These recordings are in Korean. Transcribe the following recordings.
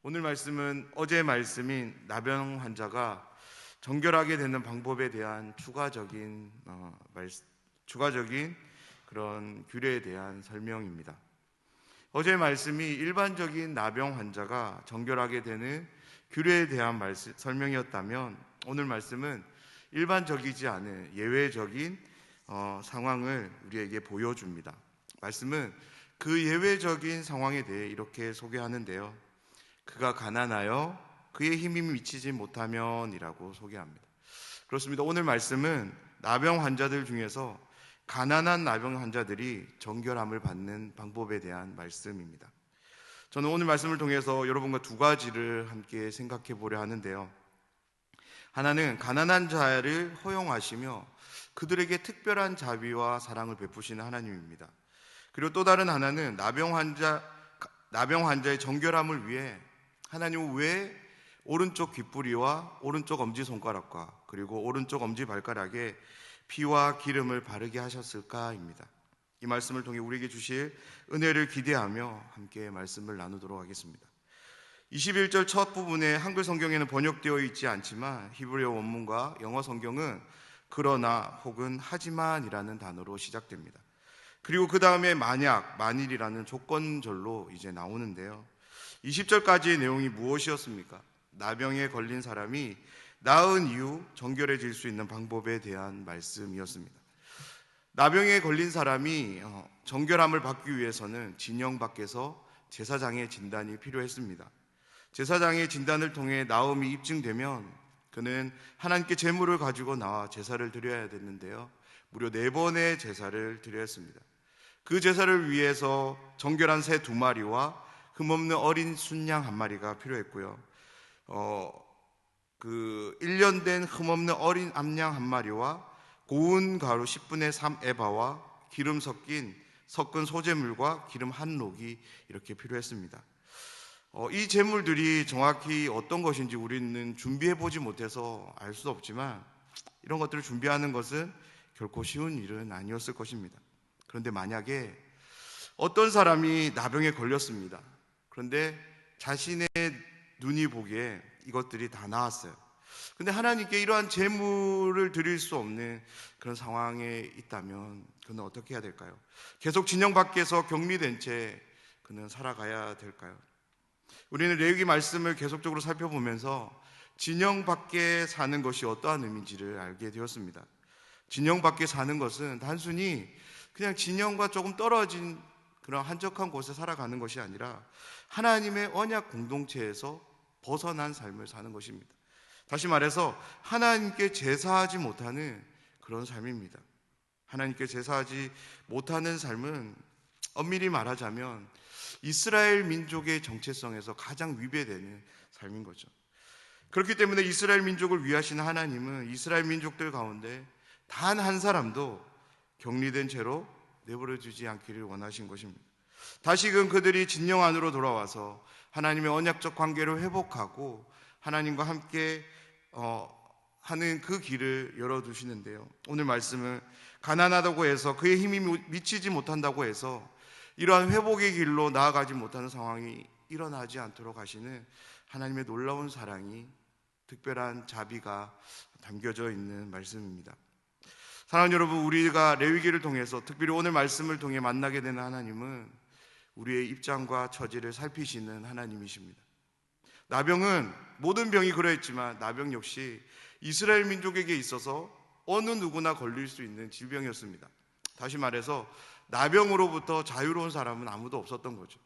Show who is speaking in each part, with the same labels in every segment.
Speaker 1: 오늘 말씀은 어제 말씀인 나병 환자가 정결하게 되는 방법에 대한 추가적인 그런 규례에 대한 설명입니다. 어제 말씀이 일반적인 나병 환자가 정결하게 되는 규례에 대한 설명이었다면, 오늘 말씀은 일반적이지 않은 예외적인 상황을 우리에게 보여줍니다. 말씀은 그 예외적인 상황에 대해 이렇게 소개하는데요, 그가 가난하여 그의 힘이 미치지 못하면 이라고 소개합니다. 그렇습니다. 오늘 말씀은 나병 환자들 중에서 가난한 나병 환자들이 정결함을 받는 방법에 대한 말씀입니다. 저는 오늘 말씀을 통해서 여러분과 두 가지를 함께 생각해 보려 하는데요, 하나는 가난한 자를 허용하시며 그들에게 특별한 자비와 사랑을 베푸시는 하나님입니다. 그리고 또 다른 하나는 나병 환자의 정결함을 위해 하나님은 왜 오른쪽 귓부리와 오른쪽 엄지손가락과 그리고 오른쪽 엄지발가락에 피와 기름을 바르게 하셨을까입니다. 이 말씀을 통해 우리에게 주실 은혜를 기대하며 함께 말씀을 나누도록 하겠습니다. 21절 첫 부분에 한글 성경에는 번역되어 있지 않지만 히브리어 원문과 영어 성경은 그러나 혹은 하지만이라는 단어로 시작됩니다. 그리고 그 다음에 만약, 만일이라는 조건절로 이제 나오는데요, 20절까지의 내용이 무엇이었습니까? 나병에 걸린 사람이 나은 이후 정결해질 수 있는 방법에 대한 말씀이었습니다. 나병에 걸린 사람이 정결함을 받기 위해서는 진영 밖에서 제사장의 진단이 필요했습니다. 제사장의 진단을 통해 나음이 입증되면 그는 하나님께 제물을 가지고 나와 제사를 드려야 됐는데요, 무려 4번의 제사를 드려야 했습니다. 그 제사를 위해서 정결한 새 2마리와 흠없는 어린 순양 1마리가 필요했고요, 1년 된 흠없는 어린 암양 1마리와 고운 가루 10분의 3 에바와 기름 섞은 소재물과 기름 1록이 이렇게 필요했습니다. 이 제물들이 정확히 어떤 것인지 우리는 준비해보지 못해서 알 수 없지만 이런 것들을 준비하는 것은 결코 쉬운 일은 아니었을 것입니다. 그런데 만약에 어떤 사람이 나병에 걸렸습니다. 그런데 자신의 눈이 보기에 이것들이 다 나았어요. 근데 하나님께 이러한 제물을 드릴 수 없는 그런 상황에 있다면 그는 어떻게 해야 될까요? 계속 진영 밖에서 격리된 채 그는 살아가야 될까요? 우리는 레위기 말씀을 계속적으로 살펴보면서 진영 밖에 사는 것이 어떠한 의미인지를 알게 되었습니다. 진영 밖에 사는 것은 단순히 그냥 진영과 조금 떨어진 그런 한적한 곳에 살아가는 것이 아니라 하나님의 언약 공동체에서 벗어난 삶을 사는 것입니다. 다시 말해서 하나님께 제사하지 못하는 그런 삶입니다. 하나님께 제사하지 못하는 삶은 엄밀히 말하자면 이스라엘 민족의 정체성에서 가장 위배되는 삶인 거죠. 그렇기 때문에 이스라엘 민족을 위하시는 하나님은 이스라엘 민족들 가운데 단 한 사람도 격리된 채로 내버려 두지 않기를 원하신 것입니다. 다시금 그들이 진영 안으로 돌아와서 하나님의 언약적 관계를 회복하고 하나님과 함께 하는 그 길을 열어두시는데요, 오늘 말씀은 가난하다고 해서 그의 힘이 미치지 못한다고 해서 이러한 회복의 길로 나아가지 못하는 상황이 일어나지 않도록 하시는 하나님의 놀라운 사랑이, 특별한 자비가 담겨져 있는 말씀입니다. 사랑하는 여러분, 우리가 레위기를 통해서 특별히 오늘 말씀을 통해 만나게 되는 하나님은 우리의 입장과 처지를 살피시는 하나님이십니다. 나병은 모든 병이 그러했지만 나병 역시 이스라엘 민족에게 있어서 어느 누구나 걸릴 수 있는 질병이었습니다. 다시 말해서 나병으로부터 자유로운 사람은 아무도 없었던 거죠.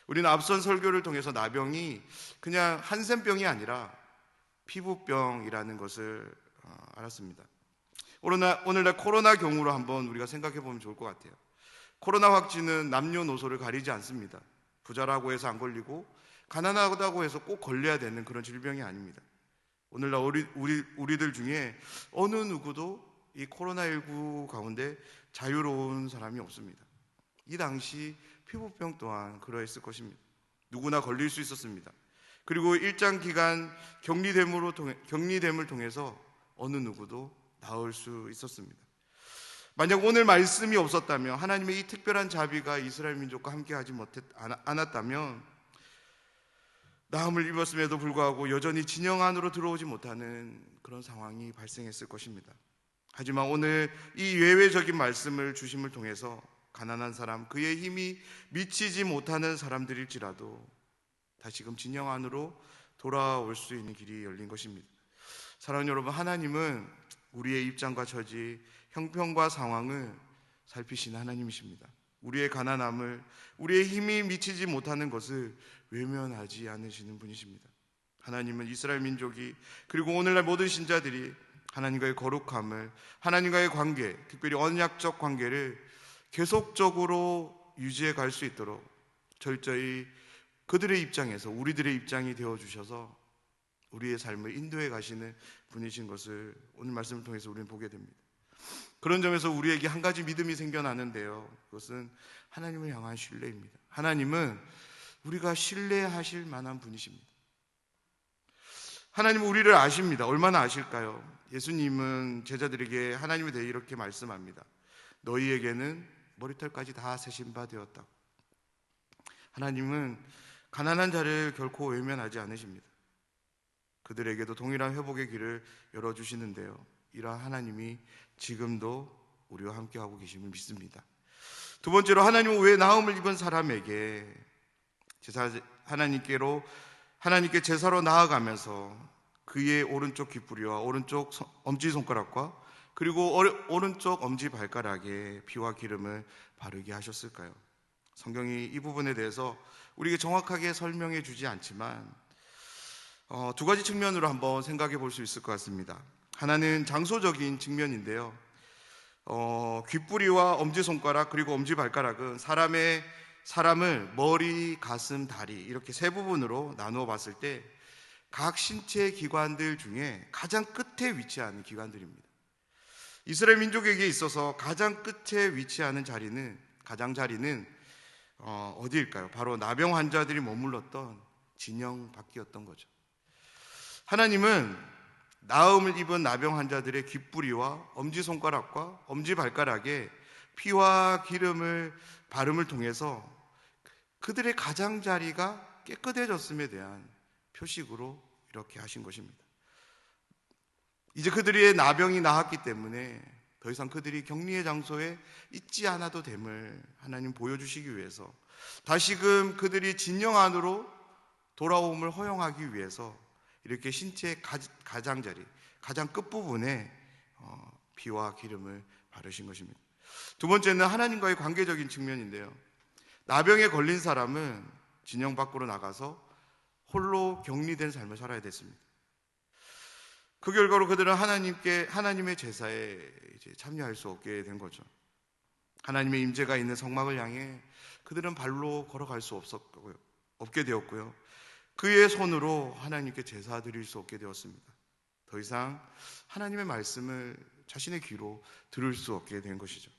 Speaker 1: 우리는 앞선 설교를 통해서 나병이 그냥 한센병이 아니라 피부병이라는 것을 알았습니다. 오늘날 코로나 경우로 한번 우리가 생각해 보면 좋을 것 같아요. 코로나 확진은 남녀노소를 가리지 않습니다. 부자라고 해서 안 걸리고 가난하다고 해서 꼭 걸려야 되는 그런 질병이 아닙니다. 오늘날 우리들 중에 어느 누구도 이 코로나19 가운데 자유로운 사람이 없습니다. 이 당시 피부병 또한 그러했을 것입니다. 누구나 걸릴 수 있었습니다. 그리고 일정 기간 격리됨을 통해서 어느 누구도 나을 수 있었습니다. 만약 오늘 말씀이 없었다면, 하나님의 이 특별한 자비가 이스라엘 민족과 함께 하지 않았다면 나음을 입었음에도 불구하고 여전히 진영 안으로 들어오지 못하는 그런 상황이 발생했을 것입니다. 하지만 오늘 이 예외적인 말씀을 주심을 통해서 가난한 사람, 그의 힘이 미치지 못하는 사람들일지라도 다시금 진영 안으로 돌아올 수 있는 길이 열린 것입니다. 사랑하는 여러분, 하나님은 우리의 입장과 처지, 형편과 상황을 살피시는 하나님이십니다. 우리의 가난함을, 우리의 힘이 미치지 못하는 것을 외면하지 않으시는 분이십니다. 하나님은 이스라엘 민족이, 그리고 오늘날 모든 신자들이 하나님과의 거룩함을, 하나님과의 관계, 특별히 언약적 관계를 계속적으로 유지해 갈 수 있도록 철저히 그들의 입장에서 우리들의 입장이 되어주셔서 우리의 삶을 인도해 가시는 분이신 것을 오늘 말씀을 통해서 우리는 보게 됩니다. 그런 점에서 우리에게 한 가지 믿음이 생겨나는데요, 그것은 하나님을 향한 신뢰입니다. 하나님은 우리가 신뢰하실 만한 분이십니다. 하나님은 우리를 아십니다. 얼마나 아실까요? 예수님은 제자들에게 하나님에 대해 이렇게 말씀합니다. 너희에게는 머리털까지 다 세신 바 되었다고. 하나님은 가난한 자를 결코 외면하지 않으십니다. 그들에게도 동일한 회복의 길을 열어주시는데요, 이러한 하나님이 지금도 우리와 함께하고 계심을 믿습니다. 두 번째로, 하나님은 왜 나음을 입은 사람에게 하나님께 제사로 나아가면서 그의 오른쪽 귓부리와 오른쪽 엄지손가락과 그리고 오른쪽 엄지발가락에 피와 기름을 바르게 하셨을까요? 성경이 이 부분에 대해서 우리에게 정확하게 설명해 주지 않지만 두 가지 측면으로 한번 생각해 볼 수 있을 것 같습니다. 하나는 장소적인 측면인데요, 귓부리와 엄지손가락 그리고 엄지발가락은 사람을 머리, 가슴, 다리 이렇게 세 부분으로 나누어 봤을 때 각 신체 기관들 중에 가장 끝에 위치하는 기관들입니다. 이스라엘 민족에게 있어서 가장 끝에 위치하는 가장자리는 어디일까요? 바로 나병 환자들이 머물렀던 진영 밖이었던 거죠. 하나님은 나음을 입은 나병 환자들의 귓부리와 엄지손가락과 엄지발가락에 피와 기름을 바름을 통해서 그들의 가장자리가 깨끗해졌음에 대한 표식으로 이렇게 하신 것입니다. 이제 그들의 나병이 나았기 때문에 더 이상 그들이 격리의 장소에 있지 않아도 됨을 하나님 보여주시기 위해서, 다시금 그들이 진영 안으로 돌아옴을 허용하기 위해서 이렇게 신체의 가장자리, 가장 끝부분에 피와 기름을 바르신 것입니다. 두 번째는 하나님과의 관계적인 측면인데요, 나병에 걸린 사람은 진영 밖으로 나가서 홀로 격리된 삶을 살아야 됐습니다. 그 결과로 그들은 하나님의 제사에 이제 참여할 수 없게 된 거죠. 하나님의 임재가 있는 성막을 향해 그들은 발로 걸어갈 수 없게 되었고요, 그의 손으로 하나님께 제사 드릴 수 없게 되었습니다. 더 이상 하나님의 말씀을 자신의 귀로 들을 수 없게 된 것이죠.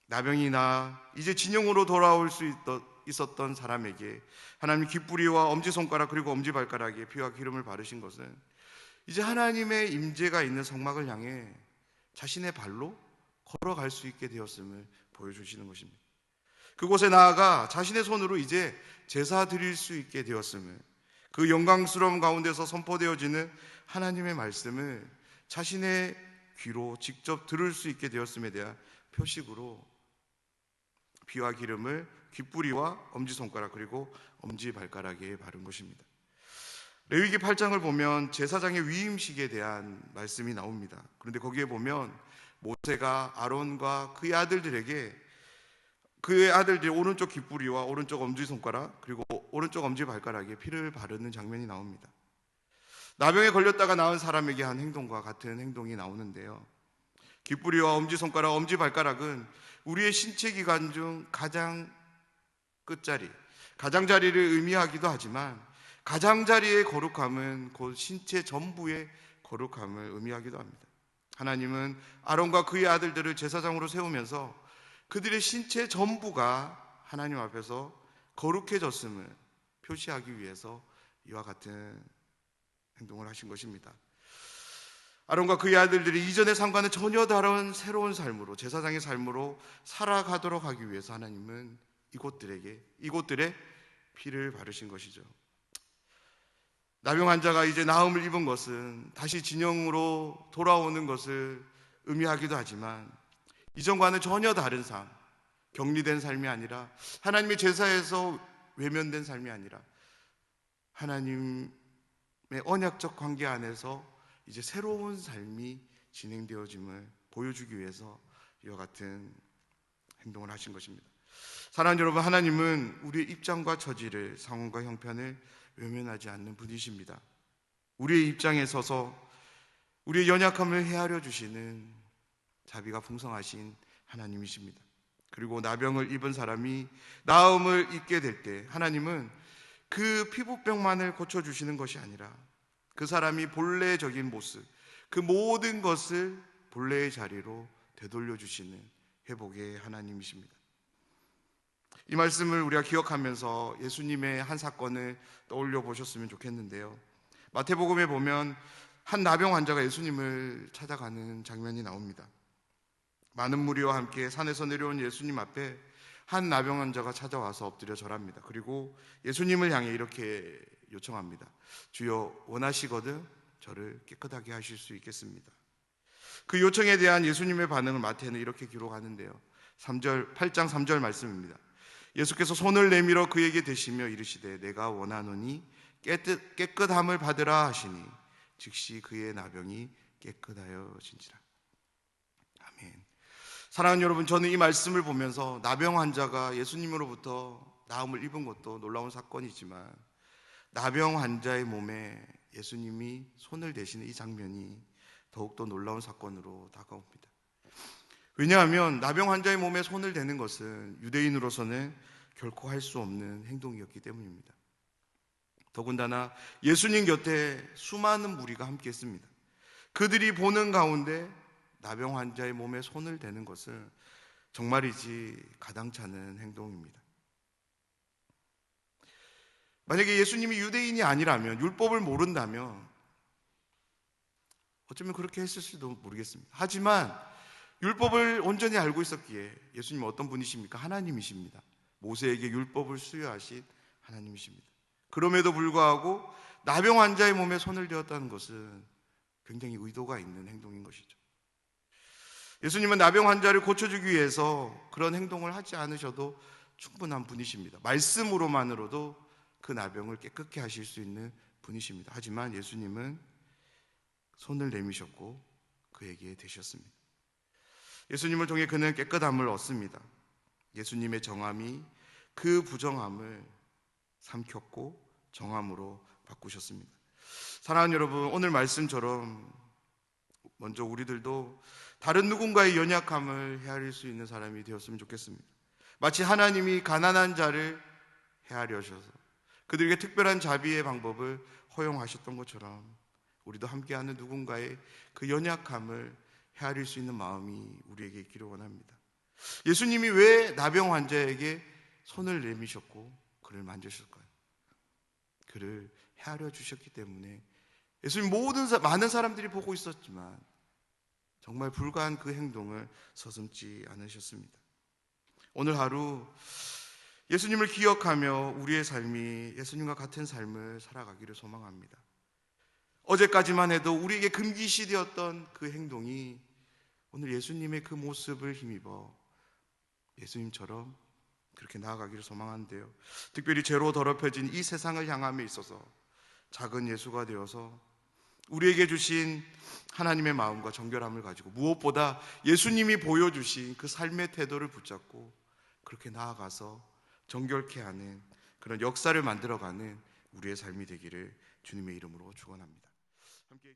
Speaker 1: 나병이 나 이제 진영으로 돌아올 수 있었던 사람에게 하나님 귓부리와 엄지손가락 그리고 엄지발가락에 피와 기름을 바르신 것은 이제 하나님의 임재가 있는 성막을 향해 자신의 발로 걸어갈 수 있게 되었음을 보여주시는 것입니다. 그곳에 나아가 자신의 손으로 이제 제사 드릴 수 있게 되었음을, 그 영광스러움 가운데서 선포되어지는 하나님의 말씀을 자신의 귀로 직접 들을 수 있게 되었음에 대한 표식으로 피와 기름을 귓부리와 엄지손가락 그리고 엄지발가락에 바른 것입니다. 레위기 8장을 보면 제사장의 위임식에 대한 말씀이 나옵니다. 그런데 거기에 보면 모세가 아론과 그의 아들들에게 그의 아들들의 오른쪽 귓부리와 오른쪽 엄지손가락 그리고 오른쪽 엄지발가락에 피를 바르는 장면이 나옵니다. 나병에 걸렸다가 나은 사람에게 한 행동과 같은 행동이 나오는데요, 귓부리와 엄지손가락, 엄지발가락은 우리의 신체 기관 중 가장 끝자리, 가장자리를 의미하기도 하지만 가장자리의 거룩함은 곧 신체 전부의 거룩함을 의미하기도 합니다. 하나님은 아론과 그의 아들들을 제사장으로 세우면서 그들의 신체 전부가 하나님 앞에서 거룩해졌음을 표시하기 위해서 이와 같은 행동을 하신 것입니다. 아론과 그의 아들들이 이전의 삶과는 전혀 다른 새로운 삶으로, 제사장의 삶으로 살아가도록 하기 위해서 하나님은 이곳들에 피를 바르신 것이죠. 나병 환자가 이제 나음을 입은 것은 다시 진영으로 돌아오는 것을 의미하기도 하지만 이전과는 전혀 다른 삶, 격리된 삶이 아니라 하나님의 제사에서 외면된 삶이 아니라 하나님의 언약적 관계 안에서 이제 새로운 삶이 진행되어짐을 보여주기 위해서 이와 같은 행동을 하신 것입니다. 사랑하는 여러분, 하나님은 우리의 입장과 처지를, 상황과 형편을 외면하지 않는 분이십니다. 우리의 입장에 서서 우리의 연약함을 헤아려 주시는 자비가 풍성하신 하나님이십니다. 그리고 나병을 입은 사람이 나음을 입게 될 때 하나님은 그 피부병만을 고쳐주시는 것이 아니라 그 사람이 본래적인 모습, 그 모든 것을 본래의 자리로 되돌려주시는 회복의 하나님이십니다. 이 말씀을 우리가 기억하면서 예수님의 한 사건을 떠올려 보셨으면 좋겠는데요. 마태복음에 보면 한 나병 환자가 예수님을 찾아가는 장면이 나옵니다. 많은 무리와 함께 산에서 내려온 예수님 앞에 한 나병 환자가 찾아와서 엎드려 절합니다. 그리고 예수님을 향해 이렇게 요청합니다. 주여, 원하시거든 저를 깨끗하게 하실 수 있겠습니다. 그 요청에 대한 예수님의 반응을 마태는 이렇게 기록하는데요. 8장 3절 말씀입니다. 예수께서 손을 내밀어 그에게 대시며 이르시되 내가 원하노니 깨끗함을 받으라 하시니 즉시 그의 나병이 깨끗하여진지라. 아멘. 사랑하는 여러분, 저는 이 말씀을 보면서 나병 환자가 예수님으로부터 나음을 입은 것도 놀라운 사건이지만 나병 환자의 몸에 예수님이 손을 대시는 이 장면이 더욱더 놀라운 사건으로 다가옵니다. 왜냐하면 나병 환자의 몸에 손을 대는 것은 유대인으로서는 결코 할 수 없는 행동이었기 때문입니다. 더군다나 예수님 곁에 수많은 무리가 함께 했습니다. 그들이 보는 가운데 나병 환자의 몸에 손을 대는 것은 정말이지 가당찮은 행동입니다. 만약에 예수님이 유대인이 아니라면, 율법을 모른다면 어쩌면 그렇게 했을지도 모르겠습니다. 하지만 율법을 온전히 알고 있었기에 예수님은 어떤 분이십니까? 하나님이십니다. 모세에게 율법을 수여하신 하나님이십니다. 그럼에도 불구하고 나병 환자의 몸에 손을 대었다는 것은 굉장히 의도가 있는 행동인 것이죠. 예수님은 나병 환자를 고쳐주기 위해서 그런 행동을 하지 않으셔도 충분한 분이십니다. 말씀으로만으로도 그 나병을 깨끗게 하실 수 있는 분이십니다. 하지만 예수님은 손을 내미셨고 그에게 대셨습니다. 예수님을 통해 그는 깨끗함을 얻습니다. 예수님의 정함이 그 부정함을 삼켰고 정함으로 바꾸셨습니다. 사랑하는 여러분, 오늘 말씀처럼 먼저 우리들도 다른 누군가의 연약함을 헤아릴 수 있는 사람이 되었으면 좋겠습니다. 마치 하나님이 가난한 자를 헤아려셔서 그들에게 특별한 자비의 방법을 허용하셨던 것처럼 우리도 함께하는 누군가의 그 연약함을 헤아릴 수 있는 마음이 우리에게 있기를 원합니다. 예수님이 왜 나병 환자에게 손을 내미셨고 그를 만지셨을까요? 그를 헤아려 주셨기 때문에 예수님 많은 사람들이 보고 있었지만 정말 불가한 그 행동을 서슴지 않으셨습니다. 오늘 하루 예수님을 기억하며 우리의 삶이 예수님과 같은 삶을 살아가기를 소망합니다. 어제까지만 해도 우리에게 금기시 되었던 그 행동이 오늘 예수님의 그 모습을 힘입어 예수님처럼 그렇게 나아가기를 소망하는데요. 특별히 죄로 더럽혀진 이 세상을 향함에 있어서 작은 예수가 되어서 우리에게 주신 하나님의 마음과 정결함을 가지고 무엇보다 예수님이 보여주신 그 삶의 태도를 붙잡고 그렇게 나아가서 정결케 하는 그런 역사를 만들어가는 우리의 삶이 되기를 주님의 이름으로 축원합니다. 함께